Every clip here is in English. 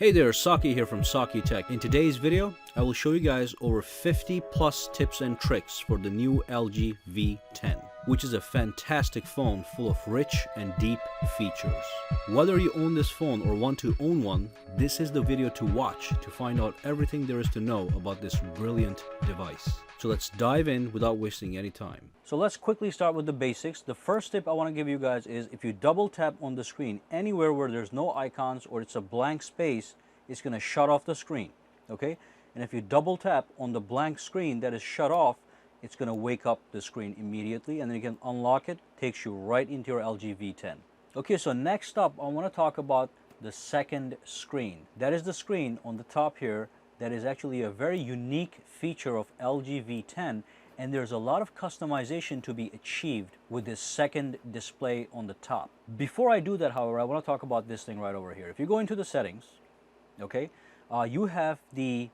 Hey there, Saki here from Saki Tech. In today's video, I will show you guys over 50 plus tips and tricks for the new LG V10, which is a fantastic phone full of rich and deep features. Whether you own this phone or want to own one, this is the video to watch to find out everything there is to know about this brilliant device. So let's dive in without wasting any time. So let's quickly start with the basics. The first tip I want to give you guys is if you double tap on the screen anywhere where there's no icons or it's a blank space, it's going to shut off the screen, okay? And if you double tap on the blank screen that is shut off, it's going to wake up the screen immediately, and then you can unlock it. Takes you right into your LG V10. Okay, so next up I want to talk about the second screen. That is the screen on the top here. That is actually a very unique feature of LG V10, and there's a lot of customization to be achieved with this second display on the top. Before I do that, however, I want to talk about this thing right over here. If you go into the settings, okay, you have the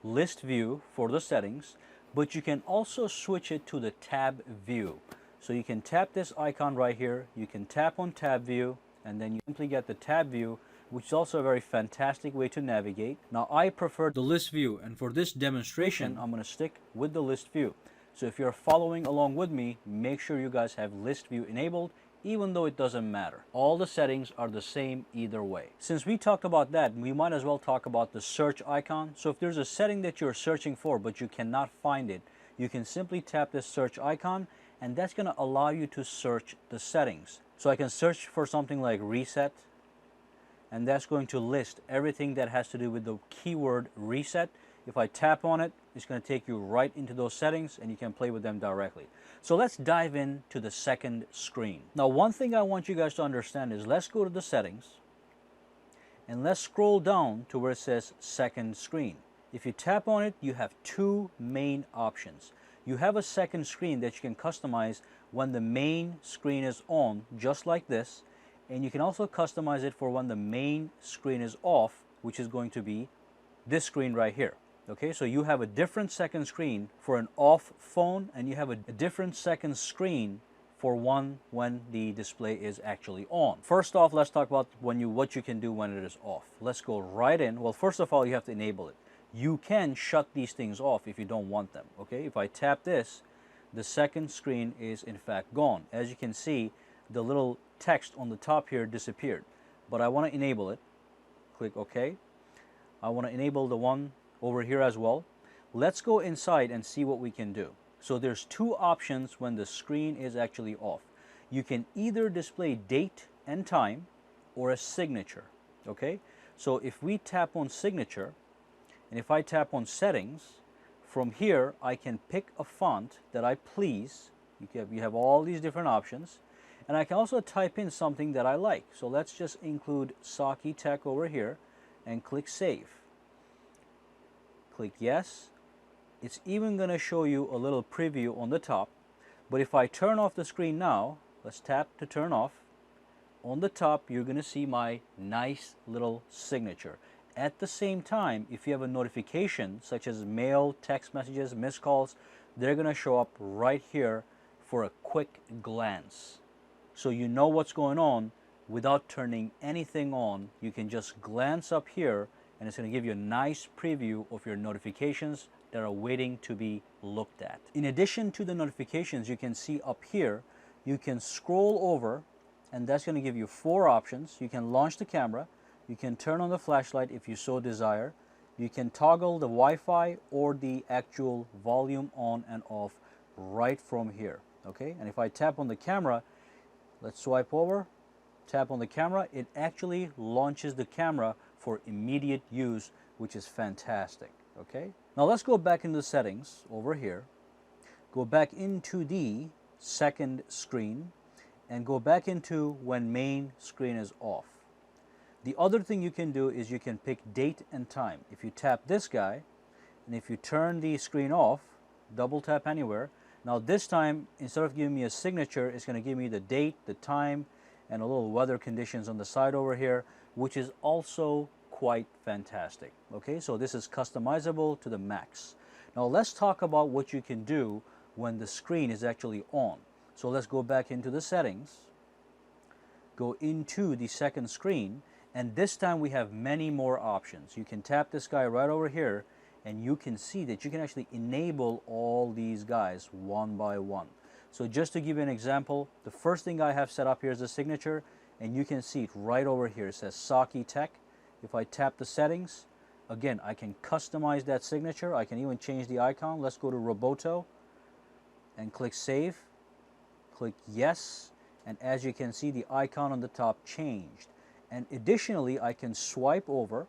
list view for the settings, but you can also switch it to the tab view. So you can tap this icon right here, you can tap on tab view, and then you simply get the tab view, which is also a very fantastic way to navigate. Now I prefer the list view, and for this demonstration I'm going to stick with the list view. So if you're following along with me, make sure you guys have list view enabled, even though it doesn't matter. All the settings are the same either way. Since we talked about that, we might as well talk about the search icon. So if there's a setting that you're searching for but you cannot find it, you can simply tap this search icon, and that's going to allow you to search the settings. So I can search for something like reset, and that's going to list everything that has to do with the keyword reset. If I tap on it, it's going to take you right into those settings, and you can play with them directly. So let's dive into the second screen. Now, one thing I want you guys to understand is, let's go to the settings and let's scroll down to where it says second screen. If you tap on it, you have two main options. You have a second screen that you can customize when the main screen is on, just like this, and you can also customize it for when the main screen is off, which is going to be this screen right here. Okay, so you have a different second screen for an off phone, and you have a different second screen for one when the display is actually on. First off, let's talk about what you can do when it is off. Let's go right in. Well, first of all, you have to enable it. You can shut these things off if you don't want them. Okay, if I tap this, the second screen is in fact gone. As you can see, the little text on the top here disappeared, but I want to enable it. Click OK. I want to enable the one over here as well. Let's go inside and see what we can do. So there's two options when the screen is actually off. You can either display date and time or a signature. Okay, so if we tap on signature, and if I tap on settings, from here I can pick a font that I please. You have all these different options, and I can also type in something that I like. So let's just include Saki Tech over here and click save. Click yes. It's even going to show you a little preview on the top. But if I turn off the screen now, let's tap to turn off. On the top, you're going to see my nice little signature. At the same time, if you have a notification such as mail, text messages, missed calls, they're going to show up right here for a quick glance. So you know what's going on without turning anything on. You can just glance up here, and it's going to give you a nice preview of your notifications that are waiting to be looked at. In addition to the notifications, you can see up here, you can scroll over, and that's going to give you four options. You can launch the camera, you can turn on the flashlight if you so desire, you can toggle the Wi-Fi or the actual volume on and off right from here. Okay, and if I tap on the camera, let's swipe over, tap on the camera, it actually launches the camera for immediate use, which is fantastic. Okay, now let's go back into the settings over here, go back into the second screen, and go back into when main screen is off. The other thing you can do is you can pick date and time. If you tap this guy, and if you turn the screen off, double tap anywhere, now this time, instead of giving me a signature, it's going to give me the date, the time, and a little weather conditions on the side over here, which is also quite fantastic. Okay, so this is customizable to the max. Now let's talk about what you can do when the screen is actually on. So let's go back into the settings, go into the second screen, And this time we have many more options. You can tap this guy right over here and you can see that you can actually enable all these guys one by one. So just to give you an example, the first thing I have set up here is the signature, and you can see it right over here. It says Saki Tech. If I tap the settings, again, I can customize that signature. I can even change the icon. Let's go to Roboto and click Save. Click Yes, and as you can see, the icon on the top changed. And additionally, I can swipe over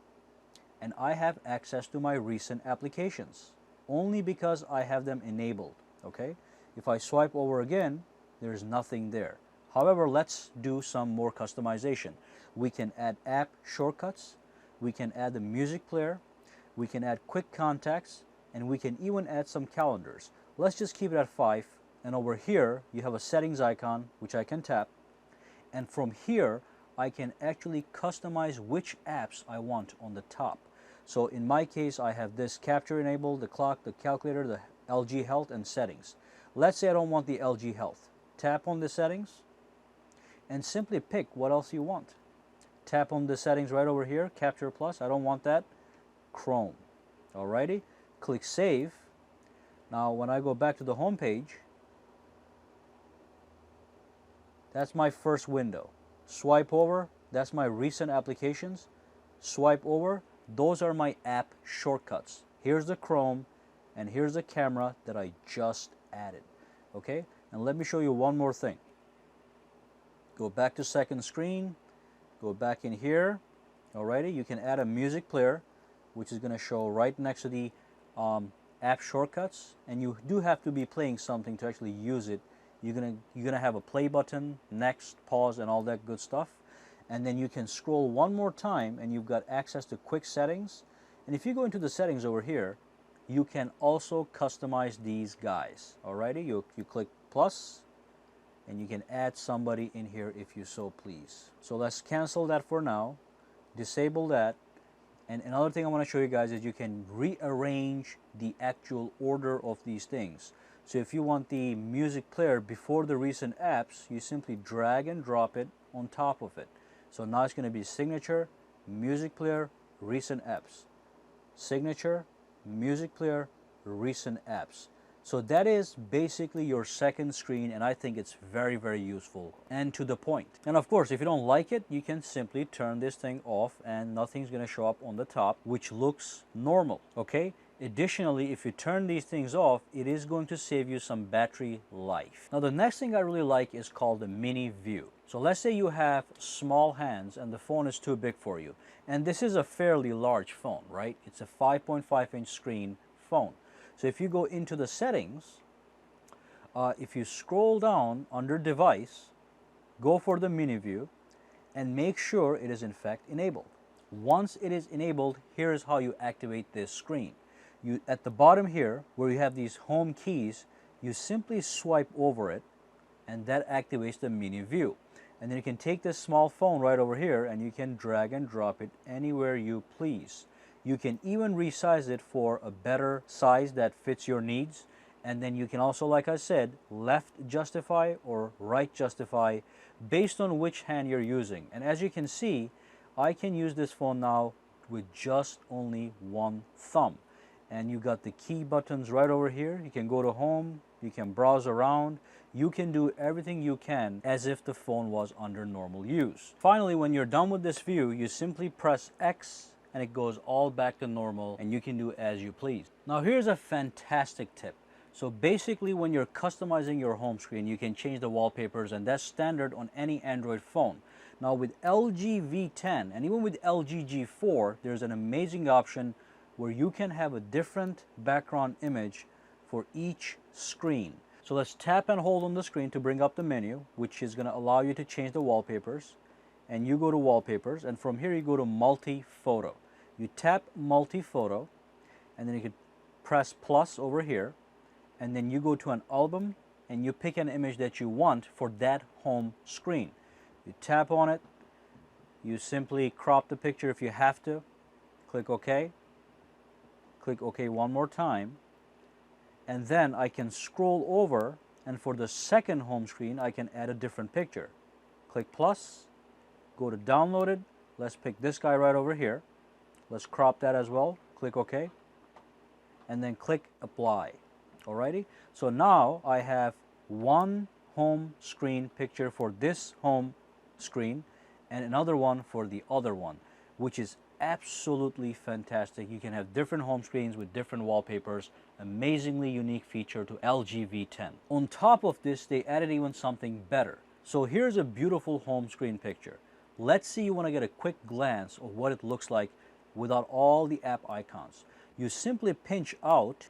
and I have access to my recent applications only because I have them enabled. Okay, if I swipe over again, there's nothing there. However, let's do some more customization. We can add app shortcuts, we can add the music player, we can add quick contacts, and we can even add some calendars. Let's just keep it at 5, and over here you have a settings icon which I can tap, and from here I can actually customize which apps I want on the top. So in my case, I have this capture enabled, the clock, the calculator, the LG Health, and settings. Let's say I don't want the LG Health. Tap on the settings and simply pick what else you want. Tap on the settings right over here, Capture Plus, I don't want that, Chrome. Alrighty, click Save. Now when I go back to the home page, that's my first window. Swipe over, that's my recent applications. Swipe over, those are my app shortcuts. Here's the Chrome, and here's the camera that I just added. Okay, and let me show you one more thing. Go back to second screen, go back in here. Alrighty, you can add a music player, which is going to show right next to the app shortcuts, and you do have to be playing something to actually use it. You're gonna have a play button, next, pause, and all that good stuff. And then you can scroll one more time and you've got access to quick settings. And if you go into the settings over here, you can also customize these guys. Alrighty, you click plus and you can add somebody in here if you so please. So let's cancel that for now, disable that. And another thing I want to show you guys is you can rearrange the actual order of these things. So if you want the music player before the recent apps, you simply drag and drop it on top of it. So now it's going to be signature, music player, recent apps. Signature, music player, recent apps. So that is basically your second screen, and I think it's very, very useful and to the point. And of course, if you don't like it, you can simply turn this thing off and nothing's going to show up on the top, which looks normal, okay? Additionally, if you turn these things off, it is going to save you some battery life. Now, the next thing I really like is called the mini view. So let's say you have small hands and the phone is too big for you. And this is a fairly large phone, right? It's a 5.5-inch screen phone. So if you go into the settings, if you scroll down under device, go for the mini view and make sure it is in fact enabled. Once it is enabled, here is how you activate this screen. At the bottom here, where you have these home keys, you simply swipe over it and that activates the mini view. And then you can take this small phone right over here and you can drag and drop it anywhere you please. You can even resize it for a better size that fits your needs. And then you can also, like I said, left justify or right justify based on which hand you're using. And as you can see, I can use this phone now with just only one thumb. And you got the key buttons right over here. You can go to home, you can browse around, you can do everything you can as if the phone was under normal use. Finally, when you're done with this view, you simply press X and it goes all back to normal and you can do as you please. Now here's a fantastic tip. So basically when you're customizing your home screen, you can change the wallpapers, and that's standard on any Android phone. Now with LG V10 and even with LG G4, there's an amazing option where you can have a different background image for each screen. So let's tap and hold on the screen to bring up the menu, which is going to allow you to change the wallpapers. And you go to Wallpapers, and from here you go to Multi-Photo. You tap Multi-Photo, and then you can press plus over here, and then you go to an album, and you pick an image that you want for that home screen. You tap on it, you simply crop the picture if you have to, click OK. Click OK one more time, and then I can scroll over, and for the second home screen I can add a different picture. Click plus, go to downloaded, let's pick this guy right over here. Let's crop that as well. Click OK. And then click Apply. Alrighty. So now I have one home screen picture for this home screen and another one for the other one, which is absolutely fantastic. You can have different home screens with different wallpapers. Amazingly unique feature to LG V10. On top of this, they added even something better. So here's a beautiful home screen picture. Let's see you want to get a quick glance of what it looks like without all the app icons. You simply pinch out,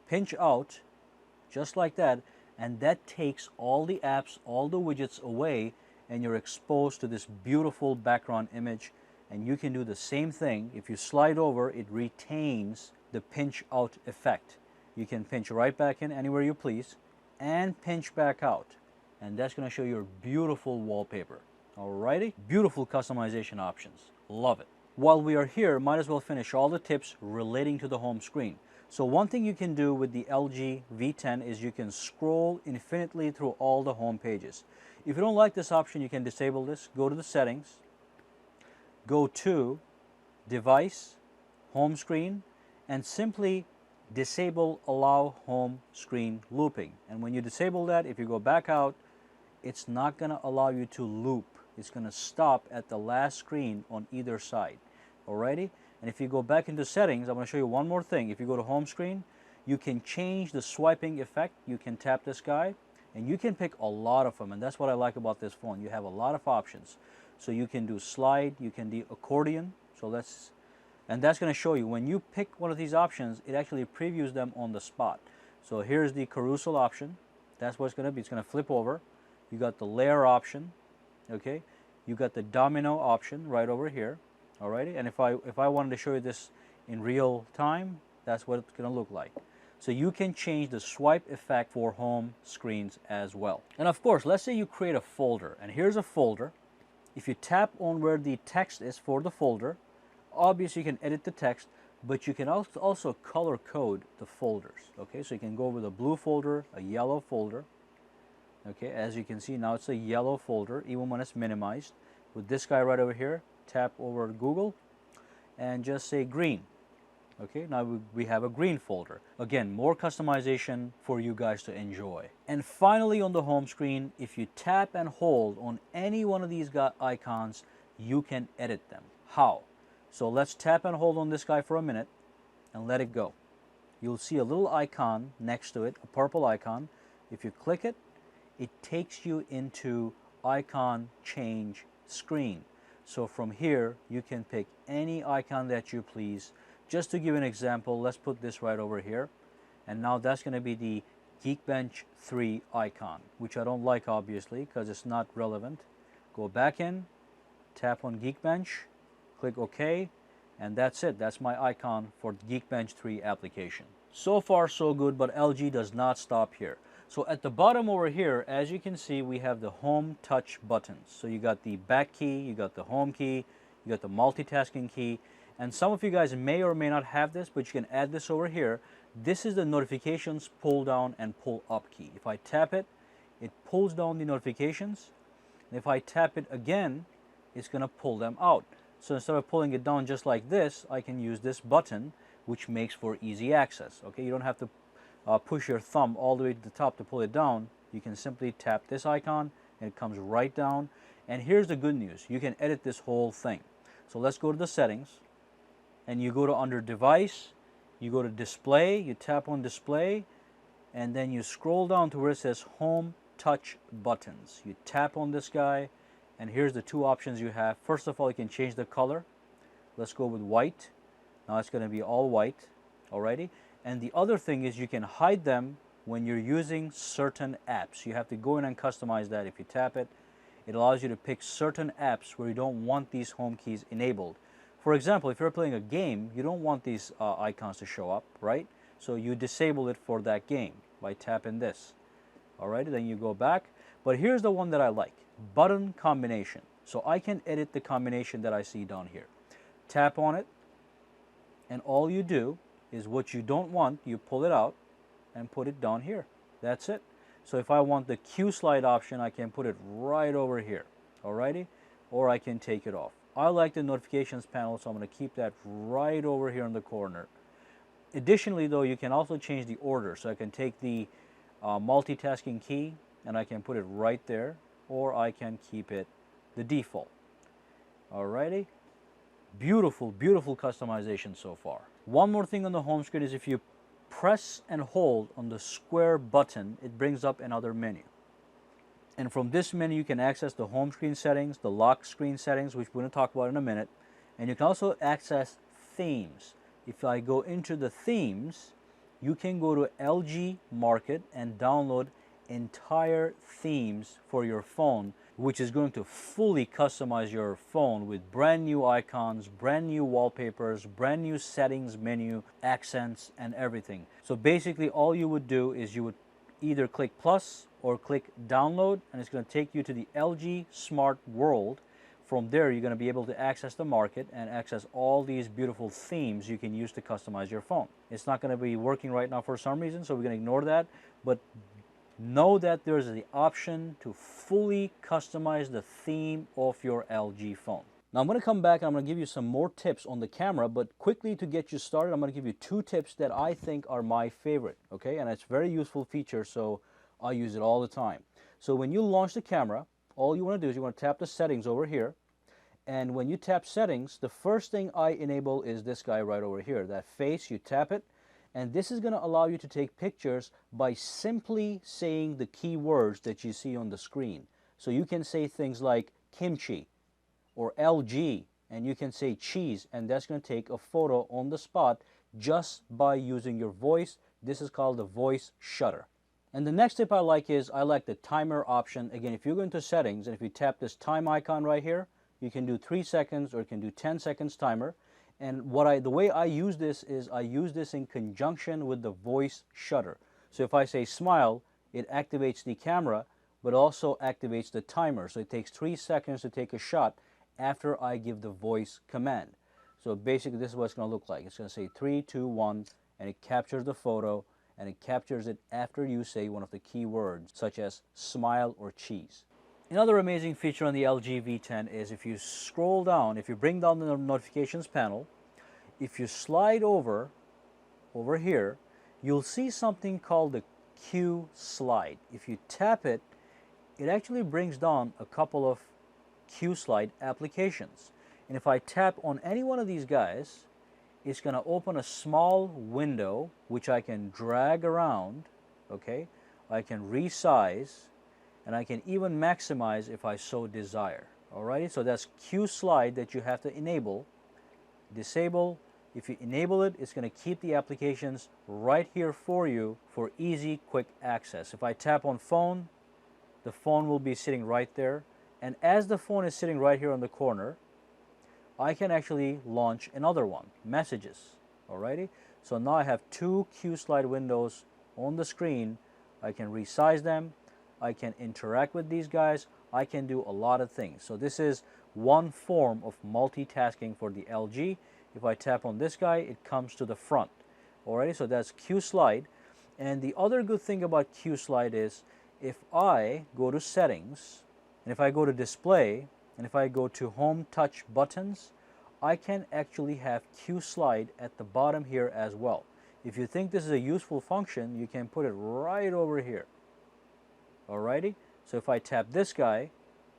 just like that, and that takes all the apps, all the widgets away, and you're exposed to this beautiful background image. And you can do the same thing. If you slide over, it retains the pinch out effect. You can pinch right back in anywhere you please and pinch back out. And that's going to show you a beautiful wallpaper. Alrighty? Beautiful customization options. Love it. While we are here, might as well finish all the tips relating to the home screen. So one thing you can do with the LG V10 is you can scroll infinitely through all the home pages. If you don't like this option, you can disable this. Go to the settings, go to Device, Home Screen, and simply disable Allow Home Screen Looping. And when you disable that, if you go back out, it's not going to allow you to loop. It's going to stop at the last screen on either side. Alrighty? And if you go back into settings, I'm going to show you one more thing. If you go to home screen, you can change the swiping effect. You can tap this guy and you can pick a lot of them. And that's what I like about this phone. You have a lot of options. So you can do slide, you can do accordion. So that's going to show you when you pick one of these options, it actually previews them on the spot. So here's the carousel option. That's what it's going to be. It's going to flip over. You got the layer option. Okay, you got the domino option right over here. Alrighty, and if I wanted to show you this in real time, that's what it's going to look like. So you can change the swipe effect for home screens as well. And of course, let's say you create a folder, and here's a folder. If you tap on where the text is for the folder, obviously you can edit the text, but you can also color code the folders. Okay, so you can go with a blue folder, a yellow folder. Okay, as you can see now it's a yellow folder even when it's minimized. With this guy right over here, tap over Google and just say green. Okay, now we have a green folder. Again, more customization for you guys to enjoy. And finally on the home screen, if you tap and hold on any one of these icons, you can edit them. How? So let's tap and hold on this guy for a minute and let it go. You'll see a little icon next to it, a purple icon. If you click it, it takes you into icon change screen. So from here, you can pick any icon that you please. Just to give an example, let's put this right over here. And now that's going to be the Geekbench 3 icon, which I don't like obviously because it's not relevant. Go back in, tap on Geekbench, click OK, and that's it. That's my icon for Geekbench 3 application. So far so good, but LG does not stop here. So at the bottom over here, as you can see, we have the home touch buttons. So you got the back key, you got the home key, you got the multitasking key, and some of you guys may or may not have this, but you can add this over here. This is the notifications pull down and pull up key. If I tap it, it pulls down the notifications, and if I tap it again, it's going to pull them out. So instead of pulling it down just like this, I can use this button, which makes for easy access. Okay, you don't have to push your thumb all the way to the top to pull it down. You can simply tap this icon and it comes right down. And here's the good news, you can edit this whole thing. So let's go to the settings and you go to under device, you go to display, you tap on display, and then you scroll down to where it says home touch buttons. You tap on this guy and here's the two options you have. First of all, you can change the color. Let's go with white. Now it's going to be all white. Alrighty. And the other thing is you can hide them when you're using certain apps. You have to go in and customize that. If you tap it, it allows you to pick certain apps where you don't want these home keys enabled. For example, if you're playing a game, you don't want these icons to show up, right? So you disable it for that game by tapping this. Alright, then you go back. But here's the one that I like, button combination. So I can edit the combination that I see down here. Tap on it, and all you do is what you don't want, you pull it out and put it down here. That's it. So if I want the QSlide option, I can put it right over here. Alrighty? Or I can take it off. I like the notifications panel, so I'm going to keep that right over here in the corner. Additionally, though, you can also change the order. So I can take the multitasking key and I can put it right there, or I can keep it the default. Alrighty. Beautiful, beautiful customization so far. One more thing on the home screen is if you press and hold on the square button, it brings up another menu. And from this menu, you can access the home screen settings, the lock screen settings, which we're going to talk about in a minute. And you can also access themes. If I go into the themes, you can go to LG Market and download entire themes for your phone, which is going to fully customize your phone with brand new icons, brand new wallpapers, brand new settings menu, accents, and everything. So basically all you would do is you would either click plus or click download, and it's going to take you to the LG Smart World. From there, you're going to be able to access the market and access all these beautiful themes you can use to customize your phone. It's not going to be working right now for some reason, so we're going to ignore that. But know that there's the option to fully customize the theme of your LG phone. Now I'm going to come back and I'm going to give you some more tips on the camera, but quickly to get you started, I'm going to give you 2 tips that I think are my favorite, okay? And it's a very useful feature, so I use it all the time. So when you launch the camera, all you want to do is you want to tap the settings over here. And when you tap settings, the first thing I enable is this guy right over here, that face. You tap it, and this is going to allow you to take pictures by simply saying the keywords that you see on the screen. So you can say things like kimchi or LG, and you can say cheese, and that's going to take a photo on the spot just by using your voice. This is called the voice shutter. And the next tip I like is I like the timer option. Again, if you go into settings and if you tap this time icon right here, you can do 3 seconds or you can do 10 seconds timer. And the way I use this is I use this in conjunction with the voice shutter. So if I say smile, it activates the camera, but also activates the timer. So it takes 3 seconds to take a shot after I give the voice command. So basically this is what it's going to look like. It's going to say 3, 2, 1, and it captures the photo, and it captures it after you say one of the key words, such as smile or cheese. Another amazing feature on the LG V10 is if you scroll down, if you bring down the notifications panel, if you slide over here, you'll see something called the QSlide. If you tap it, it actually brings down a couple of QSlide applications. And if I tap on any one of these guys, it's going to open a small window which I can drag around, okay? I can resize, and I can even maximize if I so desire. Alrighty, so that's QSlide that you have to enable. Disable. If you enable it, it's going to keep the applications right here for you for easy, quick access. If I tap on phone, the phone will be sitting right there. And as the phone is sitting right here on the corner, I can actually launch another one, messages. Alrighty, so now I have 2 QSlide windows on the screen. I can resize them. I can interact with these guys. I can do a lot of things. So this is one form of multitasking for the LG. If I tap on this guy, it comes to the front. Alrighty, so that's QSlide. And the other good thing about QSlide is if I go to settings, and if I go to display, and if I go to home touch buttons, I can actually have QSlide at the bottom here as well. If you think this is a useful function, you can put it right over here. Alrighty, so if I tap this guy,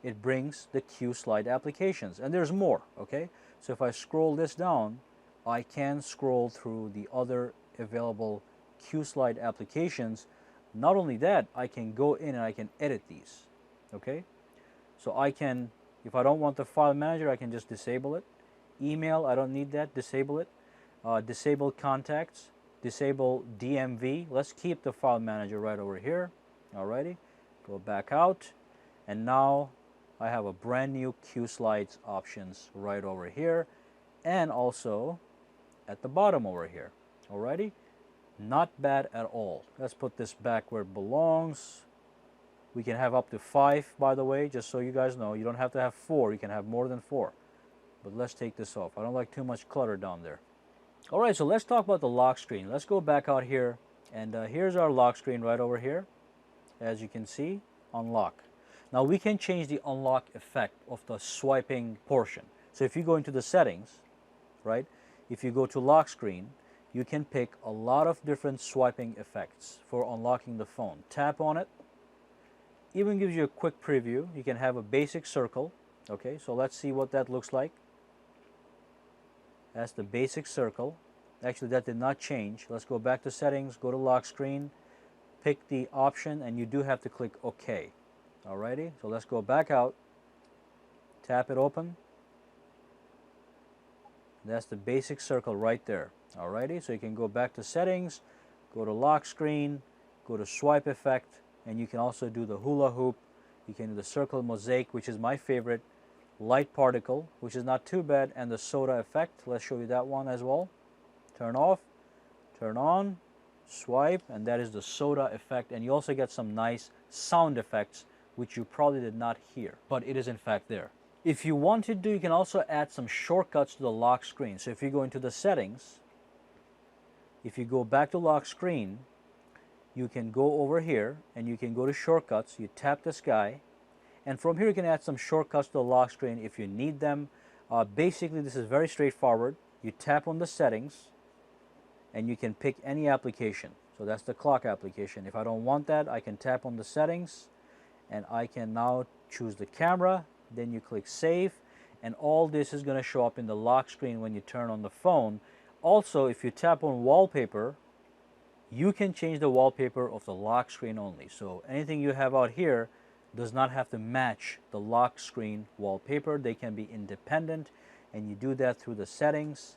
it brings the QSlide applications, and there's more, okay? So if I scroll this down, I can scroll through the other available QSlide applications. Not only that, I can go in and I can edit these, okay? So I can, if I don't want the file manager, I can just disable it. Email, I don't need that, disable it. Disable contacts, disable DMV. Let's keep the file manager right over here. Alrighty, go back out, and now I have a brand new QSlides options right over here, and also at the bottom over here. Alrighty, not bad at all. Let's put this back where it belongs. We can have up to 5, by the way, just so you guys know. You don't have to have 4, you can have more than 4. But let's take this off. I don't like too much clutter down there. Alright, so let's talk about the lock screen. Let's go back out here, and here's our lock screen right over here. As you can see, unlock. Now we can change the unlock effect of the swiping portion. So if you go into the settings, right, if you go to lock screen, you can pick a lot of different swiping effects for unlocking the phone. Tap on it, even gives you a quick preview. You can have a basic circle. Okay, so let's see what that looks like. That's the basic circle. Actually, that did not change. Let's go back to settings, go to lock screen, pick the option, and you do have to click OK. Alrighty, so let's go back out, tap it open. That's the basic circle right there. Alrighty, so you can go back to settings, go to lock screen, go to swipe effect, and you can also do the hula hoop. You can do the circle mosaic, which is my favorite, light particle, which is not too bad, and the soda effect. Let's show you that one as well. Turn off, turn on, swipe, and that is the soda effect. And you also get some nice sound effects, which you probably did not hear, but it is in fact there. If you wanted to, you can also add some shortcuts to the lock screen. So if you go into the settings, if you go back to lock screen, you can go over here and you can go to shortcuts. You tap this guy, and from here you can add some shortcuts to the lock screen if you need them. Basically, this is very straightforward. You tap on the settings, and you can pick any application. So that's the clock application. If I don't want that, I can tap on the settings, and I can now choose the camera. Then you click save, and all this is going to show up in the lock screen when you turn on the phone. Also, if you tap on wallpaper, you can change the wallpaper of the lock screen only. So anything you have out here does not have to match the lock screen wallpaper. They can be independent, and you do that through the settings,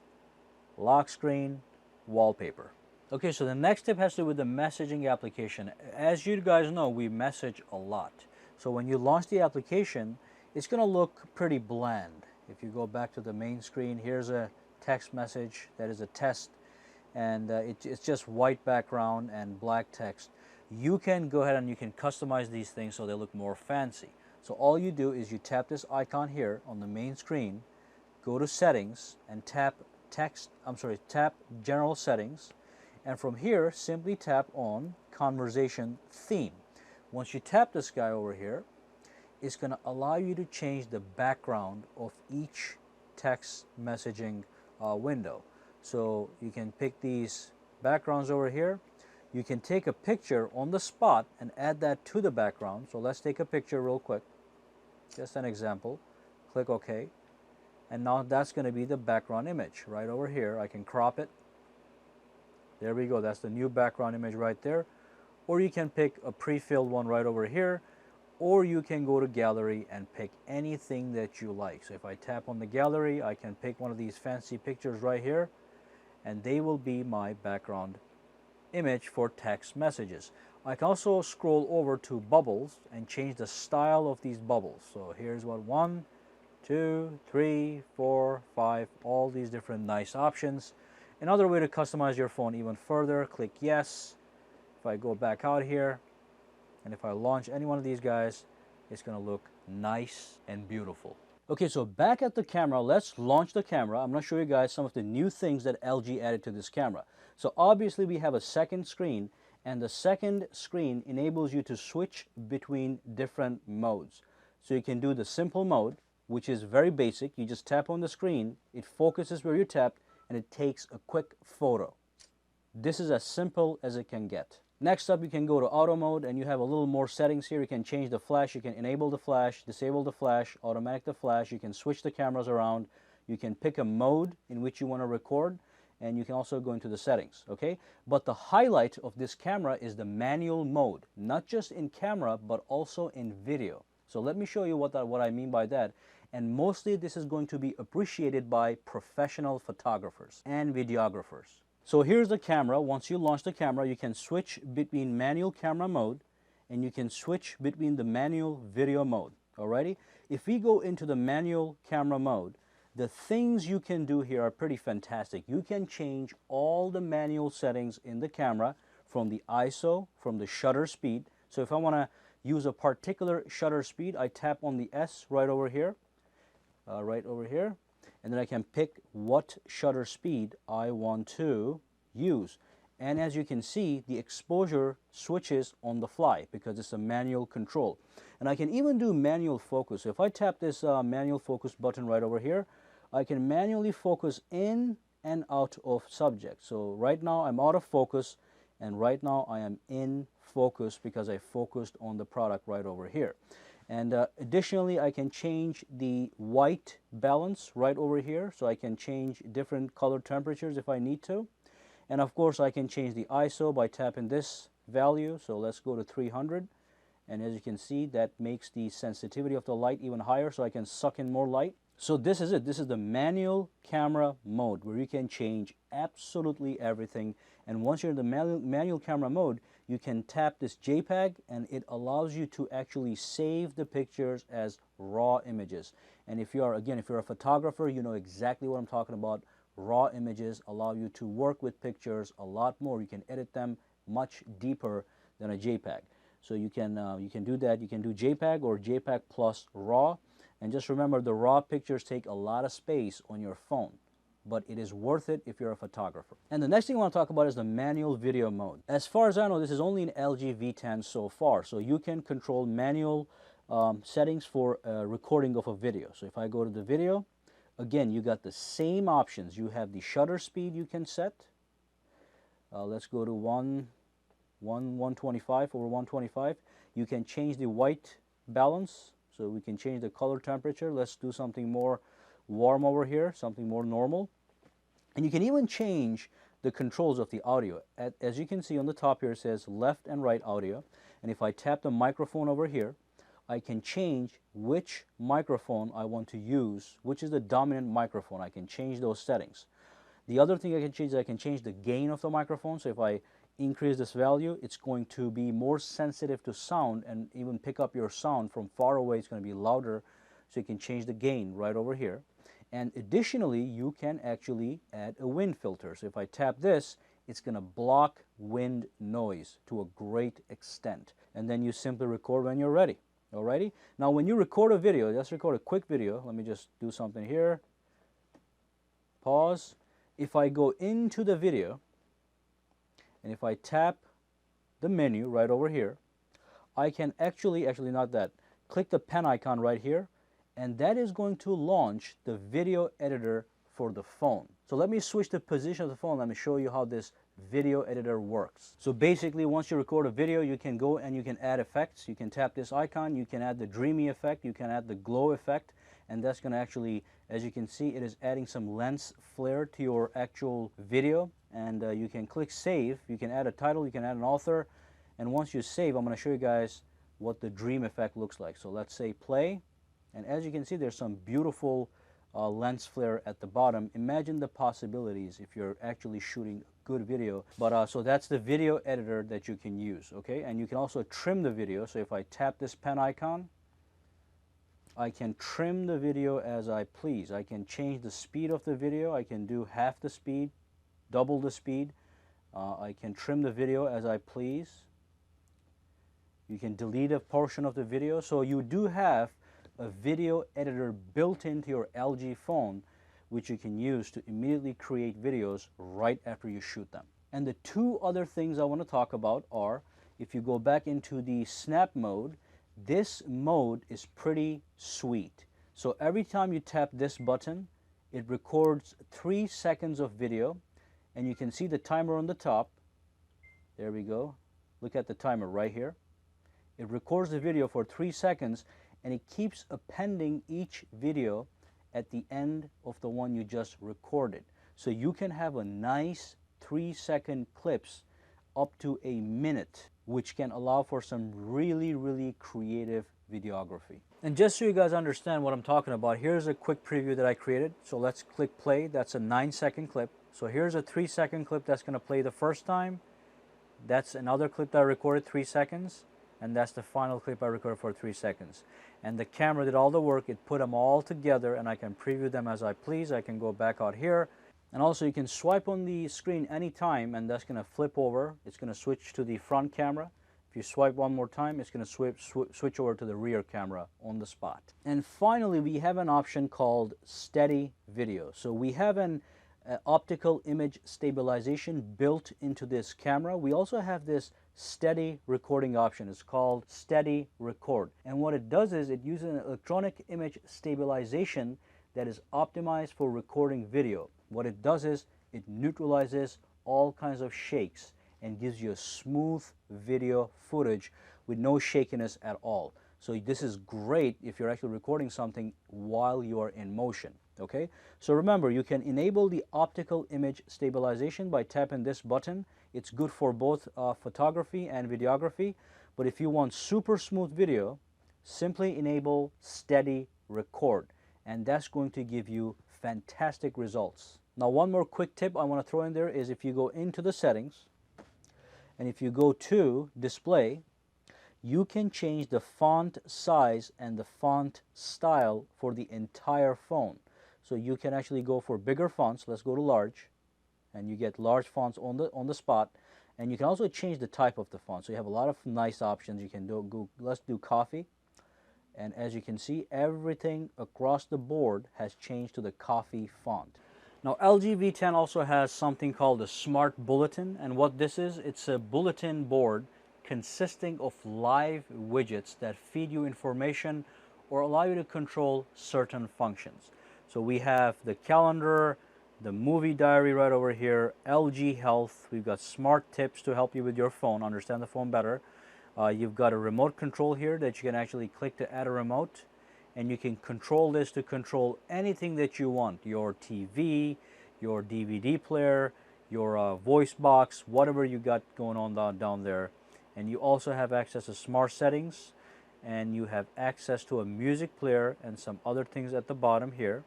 lock screen, wallpaper. Okay, so the next tip has to do with the messaging application. As you guys know, we message a lot. So when you launch the application, it's going to look pretty bland. If you go back to the main screen, here's a text message that is a test, and it's just white background and black text. You can go ahead and you can customize these things so they look more fancy. So all you do is you tap this icon here on the main screen, go to settings, and tap general settings, and from here simply tap on conversation theme. Once you tap this guy over here, it's going to allow you to change the background of each text messaging window. So you can pick these backgrounds over here. You can take a picture on the spot and add that to the background. So let's take a picture real quick, just an example. Click OK, and now that's going to be the background image right over here. I can crop it. There we go. That's the new background image right there. Or you can pick a pre-filled one right over here, or you can go to gallery and pick anything that you like. So if I tap on the gallery, I can pick one of these fancy pictures right here, and they will be my background image for text messages. I can also scroll over to bubbles and change the style of these bubbles. So here's what 1, 2, 3, 4, 5, all these different nice options. Another way to customize your phone even further, click yes. If I go back out here, and if I launch any one of these guys, it's going to look nice and beautiful. Okay, so back at the camera, let's launch the camera. I'm going to show you guys some of the new things that LG added to this camera. So obviously we have a second screen, and the second screen enables you to switch between different modes. So you can do the simple mode, which is very basic. You just tap on the screen, it focuses where you tapped, and it takes a quick photo. This is as simple as it can get. Next up, you can go to auto mode, and you have a little more settings here. You can change the flash, you can enable the flash, disable the flash, automatic the flash. You can switch the cameras around. You can pick a mode in which you want to record, and you can also go into the settings, okay? But the highlight of this camera is the manual mode, not just in camera, but also in video. So let me show you what I mean by that. And mostly this is going to be appreciated by professional photographers and videographers. So here's the camera. Once you launch the camera, you can switch between manual camera mode, and you can switch between the manual video mode. Alrighty? If we go into the manual camera mode, the things you can do here are pretty fantastic. You can change all the manual settings in the camera, from the ISO, from the shutter speed. So if I want to use a particular shutter speed, I tap on the S right over here, and then I can pick what shutter speed I want to use. And as you can see, the exposure switches on the fly because it's a manual control. And I can even do manual focus. If I tap this manual focus button right over here, I can manually focus in and out of subject. So right now I'm out of focus, and right now I am in focus because I focused on the product right over here. And additionally, I can change the white balance right over here, so I can change different color temperatures if I need to. And of course, I can change the ISO by tapping this value. So let's go to 300. And as you can see, that makes the sensitivity of the light even higher, so I can suck in more light. So this is it. This is the manual camera mode, where you can change absolutely everything. And once you're in the manual camera mode, you can tap this JPEG, and it allows you to actually save the pictures as raw images. And if you're a photographer, you know exactly what I'm talking about. Raw images allow you to work with pictures a lot more. You can edit them much deeper than a JPEG. So you can do that. You can do JPEG or JPEG plus RAW. And just remember, the RAW pictures take a lot of space on your phone, but it is worth it if you're a photographer. And the next thing I want to talk about is the manual video mode. As far as I know, this is only an LG V10 so far. So you can control manual settings for recording of a video. So if I go to the video, again, you got the same options. You have the shutter speed you can set. Let's go to 125 over 125. You can change the white balance, so we can change the color temperature. Let's do something more warm over here, something more normal. And you can even change the controls of the audio. As you can see on the top here, it says left and right audio. And if I tap the microphone over here, I can change which microphone I want to use, which is the dominant microphone. I can change those settings. The other thing I can change is I can change the gain of the microphone. So if I increase this value, it's going to be more sensitive to sound and even pick up your sound from far away. It's going to be louder, so you can change the gain right over here. And additionally, you can actually add a wind filter. So if I tap this, it's going to block wind noise to a great extent. And then you simply record when you're ready. Alrighty? Now when you record a video, let's record a quick video. Let me just do something here. Pause. If I go into the video, and if I tap the menu right over here, I can actually not that, click the pen icon right here, and that is going to launch the video editor for the phone. So let me switch the position of the phone. Let me show you how this video editor works. So basically, once you record a video, you can go and you can add effects. You can tap this icon, you can add the dreamy effect, you can add the glow effect, and that's going to actually, as you can see, it is adding some lens flare to your actual video. And you can click save. You can add a title, you can add an author, and once you save, I'm going to show you guys what the dream effect looks like. So let's say play, and as you can see, there's some beautiful lens flare at the bottom. Imagine the possibilities if you're actually shooting a good video. But so that's the video editor that you can use, okay? And you can also trim the video. So if I tap this pen icon, I can trim the video as I please. I can change the speed of the video. I can do half the speed, double the speed. I can trim the video as I please. You can delete a portion of the video. So you do have a video editor built into your LG phone, which you can use to immediately create videos right after you shoot them. And the two other things I want to talk about are, if you go back into the snap mode, this mode is pretty sweet. So every time you tap this button, it records 3 seconds of video. And you can see the timer on the top. There we go. Look at the timer right here. It records the video for 3 seconds, and it keeps appending each video at the end of the one you just recorded. So you can have a nice 3-second clips up to a minute, which can allow for some really, really creative videography. And just so you guys understand what I'm talking about, here's a quick preview that I created. So let's click play. That's a 9-second clip. So here's a 3-second clip that's going to play the first time. That's another clip that I recorded 3 seconds. And that's the final clip I recorded for 3 seconds. And the camera did all the work. It put them all together, and I can preview them as I please. I can go back out here. And also you can swipe on the screen anytime, and that's going to flip over. It's going to switch to the front camera. If you swipe one more time, it's going to switch over to the rear camera on the spot. And finally, we have an option called steady video. So we have an optical image stabilization built into this camera. We also have this steady recording option. It's called steady record. And what it does is it uses an electronic image stabilization that is optimized for recording video. What it does is it neutralizes all kinds of shakes and gives you a smooth video footage with no shakiness at all. So this is great if you're actually recording something while you are in motion. Okay, so remember, you can enable the optical image stabilization by tapping this button. It's good for both photography and videography, but if you want super smooth video, simply enable steady record, and that's going to give you fantastic results. Now, one more quick tip I want to throw in there is if you go into the settings and if you go to display, you can change the font size and the font style for the entire phone. So you can actually go for bigger fonts. Let's go to large, and you get large fonts on the spot. And you can also change the type of the font. So you have a lot of nice options. You can let's do coffee. And as you can see, everything across the board has changed to the coffee font. Now, LG V10 also has something called a Smart Bulletin. And what this is, it's a bulletin board consisting of live widgets that feed you information or allow you to control certain functions. So we have the calendar, the movie diary right over here, LG Health. We've got smart tips to help you with your phone, understand the phone better. You've got a remote control here that you can actually click to add a remote, and you can control this to control anything that you want, your TV, your DVD player, your voice box, whatever you got going on down there. And you also have access to smart settings, and you have access to a music player and some other things at the bottom here.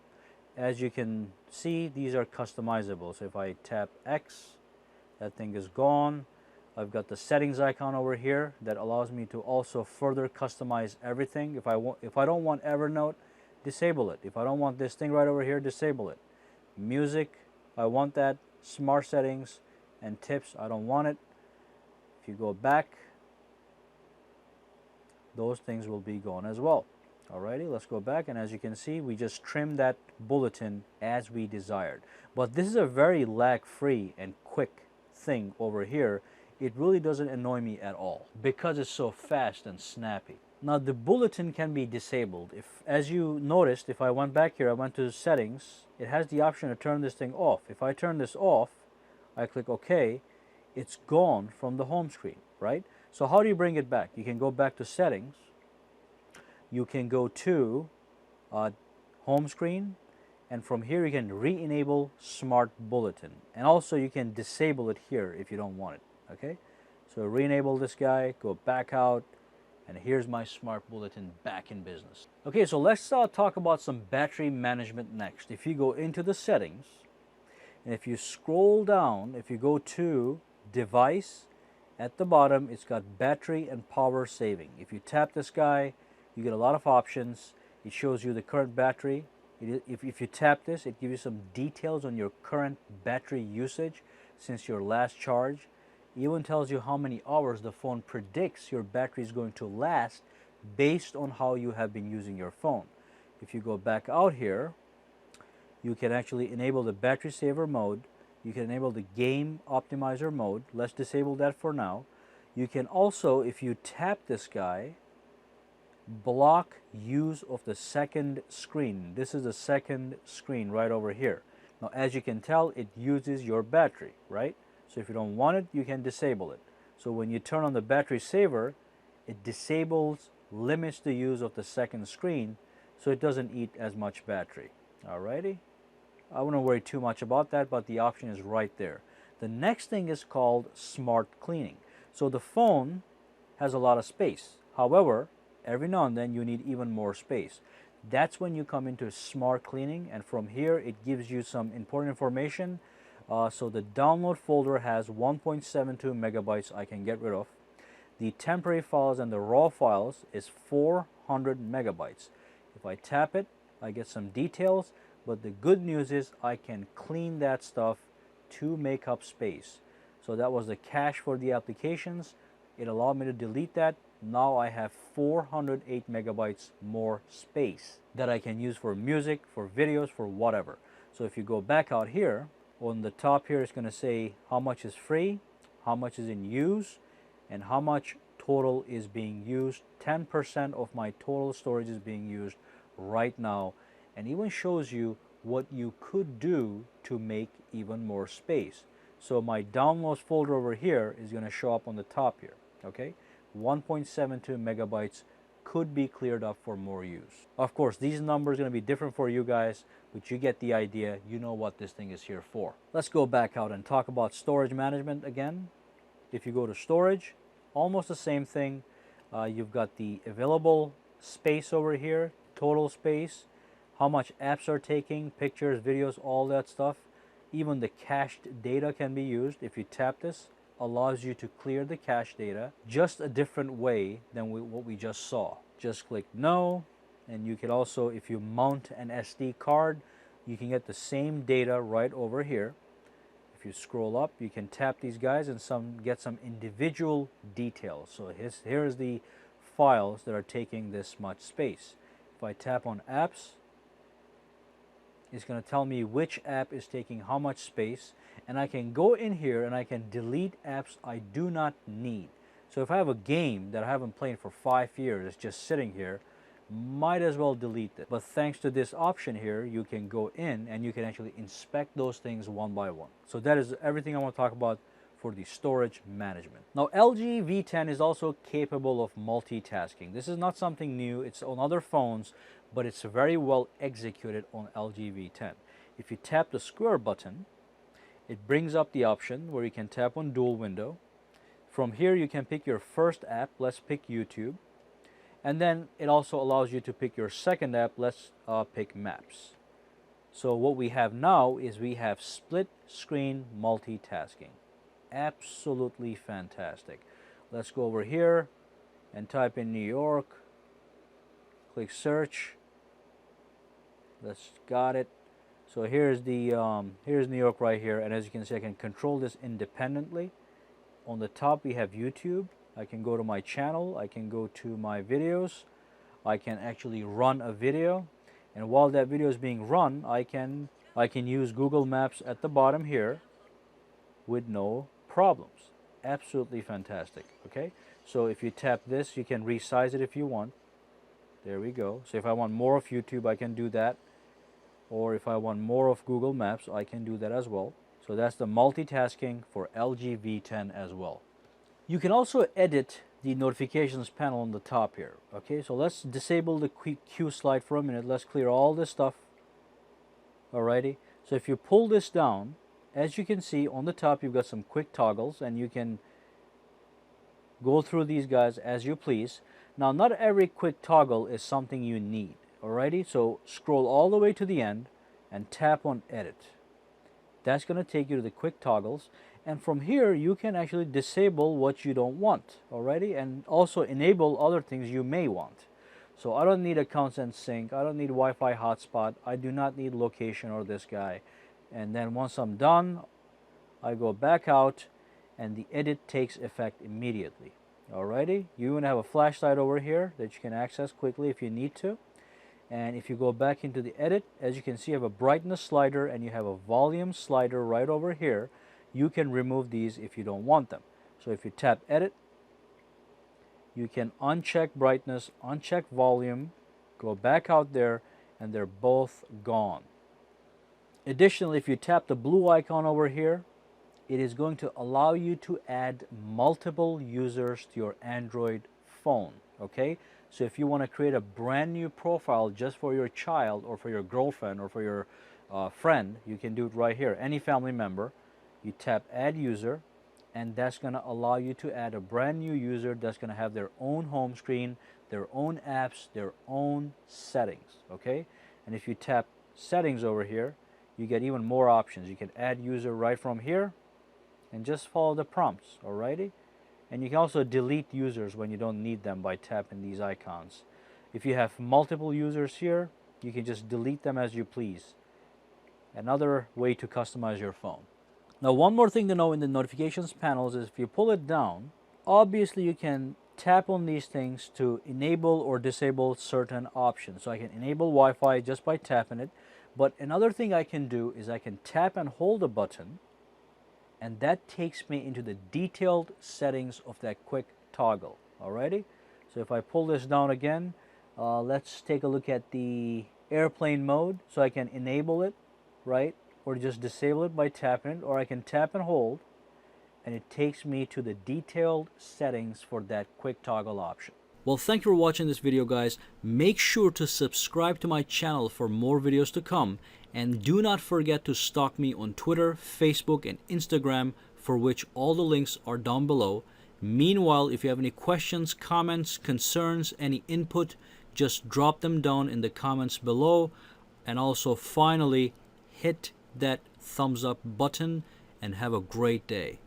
As you can see, these are customizable. So if I tap X, that thing is gone. I've got the settings icon over here that allows me to also further customize everything. If I don't want Evernote, disable it. If I don't want this thing right over here, disable it. Music, I want that. Smart settings and tips, I don't want it. If you go back, those things will be gone as well. Alrighty, let's go back, and as you can see, we just trimmed that bulletin as we desired. But this is a very lag-free and quick thing over here. It really doesn't annoy me at all because it's so fast and snappy. Now, the bulletin can be disabled. As you noticed, if I went back here, I went to settings, it has the option to turn this thing off. If I turn this off, I click OK, it's gone from the home screen, right? So how do you bring it back? You can go back to settings. You can go to home screen, and from here you can re-enable Smart Bulletin. And also you can disable it here if you don't want it, okay? So re-enable this guy, go back out, and here's my Smart Bulletin back in business. Okay, so let's talk about some battery management next. If you go into the settings, and if you scroll down, if you go to device, at the bottom it's got battery and power saving. If you tap this guy, you get a lot of options. It shows you the current battery. If you tap this, it gives you some details on your current battery usage since your last charge. It even tells you how many hours the phone predicts your battery is going to last based on how you have been using your phone. If you go back out here, you can actually enable the battery saver mode. You can enable the game optimizer mode. Let's disable that for now. You can also, if you tap this guy, block use of the second screen. This is the second screen right over here. Now, as you can tell, it uses your battery, right? So if you don't want it, you can disable it. So when you turn on the battery saver, it disables, limits the use of the second screen, so it doesn't eat as much battery. Alrighty, I wouldn't worry too much about that, but the option is right there. The next thing is called smart cleaning. So the phone has a lot of space. However, every now and then you need even more space. That's when you come into smart cleaning, and from here it gives you some important information. So the download folder has 1.72 megabytes I can get rid of. The temporary files and the raw files is 400 megabytes. If I tap it, I get some details, but the good news is I can clean that stuff to make up space. So that was the cache for the applications. It allowed me to delete that. Now I have 408 megabytes more space that I can use for music, for videos, for whatever. So if you go back out here, on the top here it's going to say how much is free, how much is in use, and how much total is being used. 10% of my total storage is being used right now, and even shows you what you could do to make even more space. So my downloads folder over here is going to show up on the top here, okay? 1.72 megabytes could be cleared up for more use. Of course, these numbers are going to be different for you guys, but you get the idea. You know what this thing is here for. Let's go back out and talk about storage management again. If you go to storage, almost the same thing. You've got the available space over here, total space, how much apps are taking, pictures, videos, all that stuff. Even the cached data can be used. If you tap this, allows you to clear the cache data, just a different way than what we just saw. Just click no, and you can also, if you mount an SD card, you can get the same data right over here. If you scroll up, you can tap these guys and get some individual details. So here's the files that are taking this much space. If I tap on apps, it's going to tell me which app is taking how much space, and I can go in here and I can delete apps I do not need. So if I have a game that I haven't played for 5 years, it's just sitting here, might as well delete it. But thanks to this option here, you can go in and you can actually inspect those things one by one. So that is everything I want to talk about for the storage management. Now LG V10 is also capable of multitasking. This is not something new, it's on other phones, but it's very well executed on LG V10. If you tap the square button, it brings up the option where you can tap on dual window. From here you can pick your first app, let's pick YouTube. And then it also allows you to pick your second app, let's pick Maps. So what we have now is we have split screen multitasking. Absolutely fantastic. Let's go over here and type in New York. Click search. Got it. So here's New York right here, and as you can see, I can control this independently. On the top we have YouTube. I can go to my channel, I can go to my videos, I can actually run a video, and while that video is being run, I can use Google Maps at the bottom here with no problems. Absolutely fantastic. Okay, so if you tap this, you can resize it if you want. There we go. So if I want more of YouTube, I can do that, or if I want more of Google Maps, I can do that as well. So that's the multitasking for LG V10 as well. You can also edit the notifications panel on the top here. Okay, so let's disable the QSlide for a minute. Let's clear all this stuff. Alrighty, so if you pull this down, as you can see on the top, you've got some quick toggles, and you can go through these guys as you please. Now, not every quick toggle is something you need. Alrighty, so scroll all the way to the end and tap on edit. That's going to take you to the quick toggles, and from here you can actually disable what you don't want. Alrighty, and also enable other things you may want. So I don't need a constant sync, I don't need Wi-Fi hotspot, I do not need location or this guy. And then once I'm done, I go back out and the edit takes effect immediately. Alrighty, you even have a flashlight over here that you can access quickly if you need to. And if you go back into the edit, as you can see, you have a brightness slider and you have a volume slider right over here. You can remove these if you don't want them. So if you tap edit, you can uncheck brightness, uncheck volume, go back out there, and they're both gone. Additionally, if you tap the blue icon over here, it is going to allow you to add multiple users to your Android phone. Okay, so if you want to create a brand new profile just for your child or for your girlfriend or for your friend, you can do it right here. Any family member, you tap add user, and that's going to allow you to add a brand new user that's going to have their own home screen, their own apps, their own settings. Okay, and if you tap settings over here, you get even more options. You can add user right from here and just follow the prompts. Alrighty, and you can also delete users when you don't need them by tapping these icons. If you have multiple users here, you can just delete them as you please. Another way to customize your phone. Now, one more thing to know in the notifications panels is if you pull it down, obviously you can tap on these things to enable or disable certain options. So I can enable Wi-Fi just by tapping it. But another thing I can do is I can tap and hold a button, and that takes me into the detailed settings of that quick toggle. Alrighty, so if I pull this down again, let's take a look at the airplane mode, so I can enable it, right? Or just disable it by tapping it, or I can tap and hold, and it takes me to the detailed settings for that quick toggle option. Well, thank you for watching this video, guys. Make sure to subscribe to my channel for more videos to come, and do not forget to stalk me on Twitter, Facebook, and Instagram, for which all the links are down below. Meanwhile, if you have any questions, comments, concerns, any input, just drop them down in the comments below. And also, finally, hit that thumbs up button and have a great day.